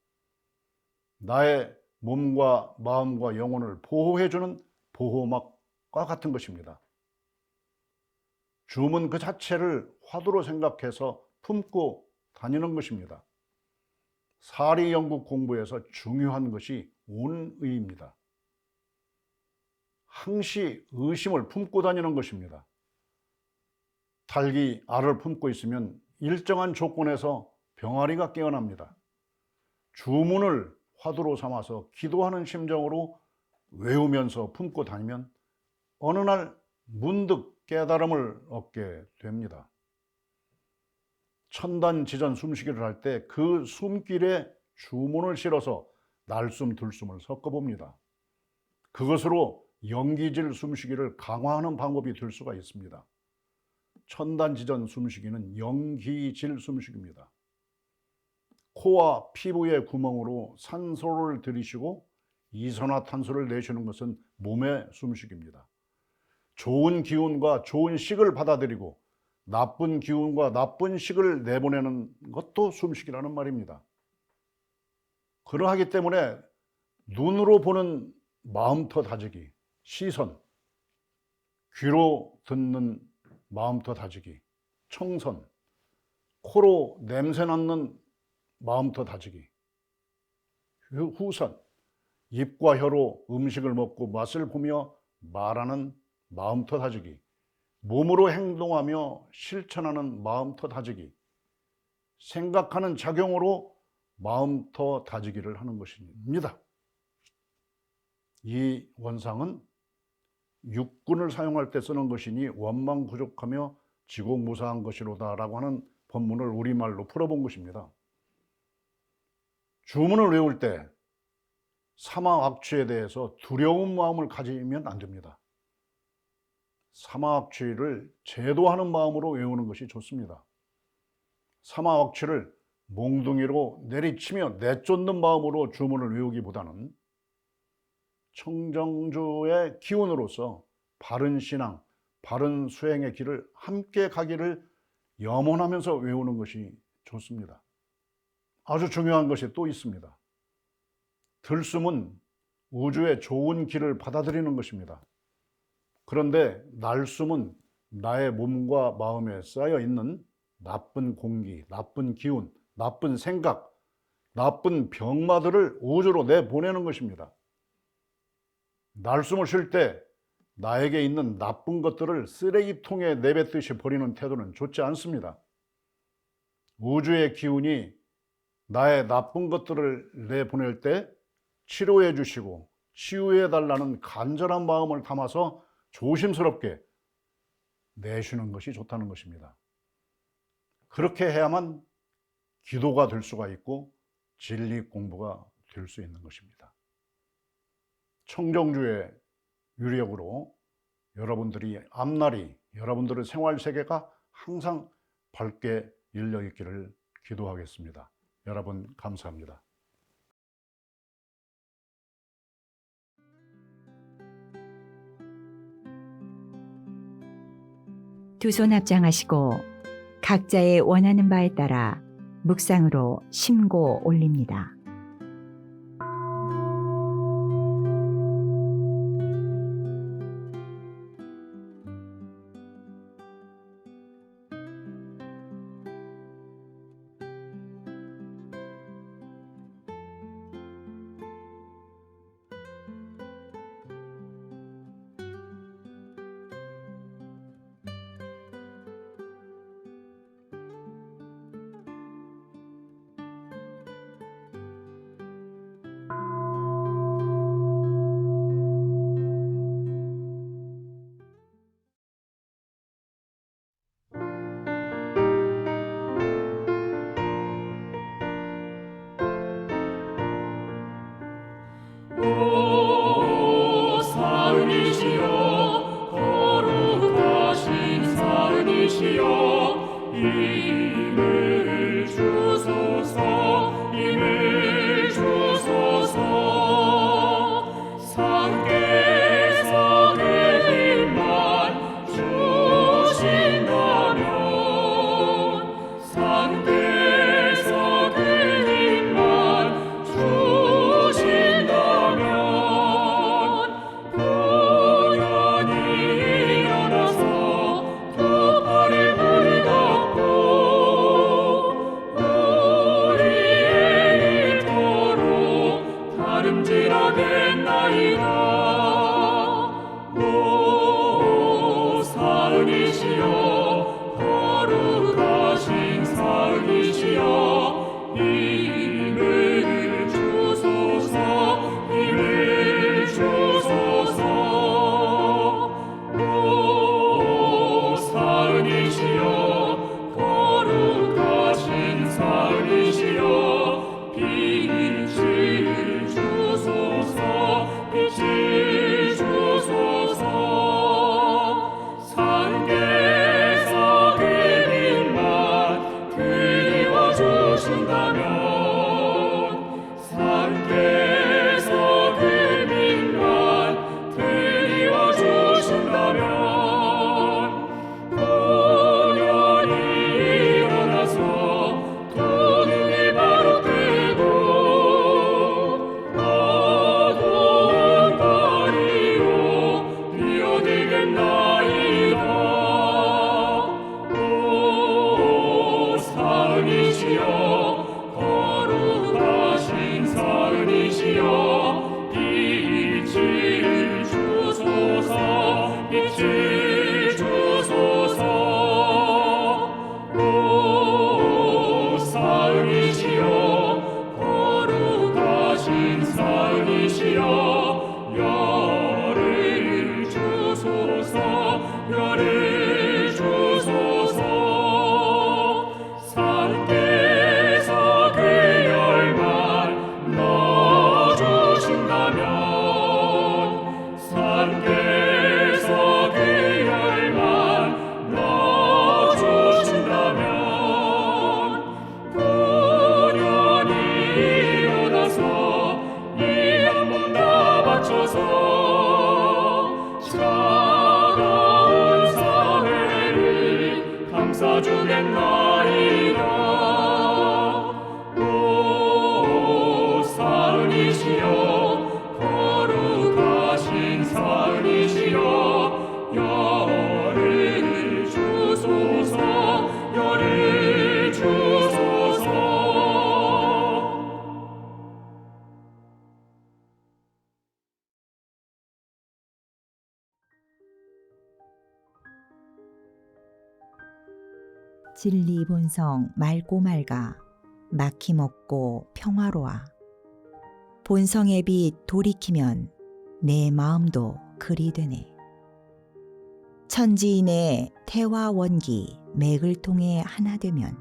나의 몸과 마음과 영혼을 보호해주는 보호막과 같은 것입니다. 주문 그 자체를 화두로 생각해서 품고 다니는 것입니다. 사리 연구 공부에서 중요한 것이 온의입니다. 항시 의심을 품고 다니는 것입니다. 닭이 알을 품고 있으면 일정한 조건에서 병아리가 깨어납니다. 주문을 화두로 삼아서 기도하는 심정으로 외우면서 품고 다니면 어느 날 문득 깨달음을 얻게 됩니다. 천단지전 숨쉬기를 할 때 그 숨길에 주문을 실어서 날숨 들숨을 섞어봅니다. 그것으로 연기질 숨쉬기를 강화하는 방법이 될 수가 있습니다. 천단지전 숨쉬기는 연기질 숨쉬기입니다. 코와 피부의 구멍으로 산소를 들이쉬고 이산화탄소를 내쉬는 것은 몸의 숨쉬기입니다. 좋은 기운과 좋은 식을 받아들이고 나쁜 기운과 나쁜 식을 내보내는 것도 숨쉬기라는 말입니다. 그러하기 때문에 눈으로 보는 마음터 다지기, 시선, 귀로 듣는 마음터 다지기, 청선, 코로 냄새 맡는 마음터 다지기, 후선, 입과 혀로 음식을 먹고 맛을 보며 말하는 마음터 다지기, 몸으로 행동하며 실천하는 마음터 다지기, 생각하는 작용으로 마음터 다지기를 하는 것입니다. 이 원상은 육군을 사용할 때 쓰는 것이니 원망부족하며 지공무사한 것이로다 라고 하는 법문을 우리말로 풀어본 것입니다. 주문을 외울 때 사마악취에 대해서 두려운 마음을 가지면 안 됩니다. 사마악취를 제도하는 마음으로 외우는 것이 좋습니다. 사마악취를 몽둥이로 내리치며 내쫓는 마음으로 주문을 외우기보다는 청정주의 기운으로서 바른 신앙, 바른 수행의 길을 함께 가기를 염원하면서 외우는 것이 좋습니다. 아주 중요한 것이 또 있습니다. 들숨은 우주의 좋은 길을 받아들이는 것입니다. 그런데 날숨은 나의 몸과 마음에 쌓여 있는 나쁜 공기, 나쁜 기운, 나쁜 생각, 나쁜 병마들을 우주로 내보내는 것입니다. 날숨을 쉴 때 나에게 있는 나쁜 것들을 쓰레기통에 내뱉듯이 버리는 태도는 좋지 않습니다. 우주의 기운이 나의 나쁜 것들을 내보낼 때 치료해 주시고 치유해 달라는 간절한 마음을 담아서 조심스럽게 내쉬는 것이 좋다는 것입니다. 그렇게 해야만 기도가 될 수가 있고 진리 공부가 될 수 있는 것입니다. 청정주의 유력으로 여러분들이 앞날이, 여러분들의 생활 세계가 항상 밝게 열려 있기를 기도하겠습니다. 여러분 감사합니다. 두 손 합장하시고 각자의 원하는 바에 따라 묵상으로 심고 올립니다. 오 사은이시여 거룩하신 사은이시여 힘을 주소서 힘을 주소서 상께서 그 힘만 주신다면 상께서 그 힘만 주신다면 부연히 일어나서 두 팔을 물갖고 우리의 일터로 다름질하겠나이다. 오 사은이시여 거룩하신 사은이시여 힘을 주소서 힘을 주소서 오 사은이시여 거룩하신 사은이시여 빛을 주소서 빛을 주소서 상께서 그 빛만 드리워 주신다면 상께서 그 빛만 드리워 주신다면 부연히 일어나서 두 눈을 바로 뜨고 어두운 거리로 뛰어들겠나이다. 오 사은이시여 거룩하신 사은이시여 빛을 주소서 빛을 주소서 오 사은이시여 거룩하신 사은이시여 열을 주소서 열을 주소서 상께서 그 열만 넣어주신다면 상께서 그 열만 넣어주신다면 부연히 일어나서 이 한 몸 다 바쳐서 차가운 사회를 감싸주겠나이다. 오 사은이시여 진리 본성 맑고 맑아 막힘없고 평화로워. 본성의 빛 돌이키면 내 마음도 그리 되네. 천지인의 태화 원기 맥을 통해 하나 되면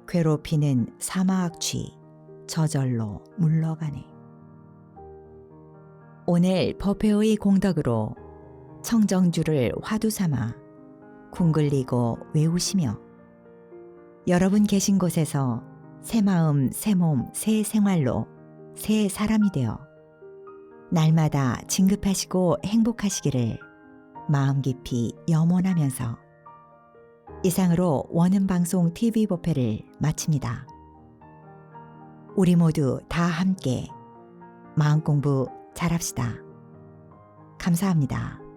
괴롭히는 사마악취 저절로 물러가네. 오늘 법회의 공덕으로 청정주를 화두 삼아 궁글리고 외우시며 여러분 계신 곳에서 새 마음, 새 몸, 새 생활로 새 사람이 되어 날마다 진급하시고 행복하시기를 마음 깊이 염원하면서 이상으로 원음방송 TV 법회를 마칩니다. 우리 모두 다 함께 마음 공부 잘합시다. 감사합니다.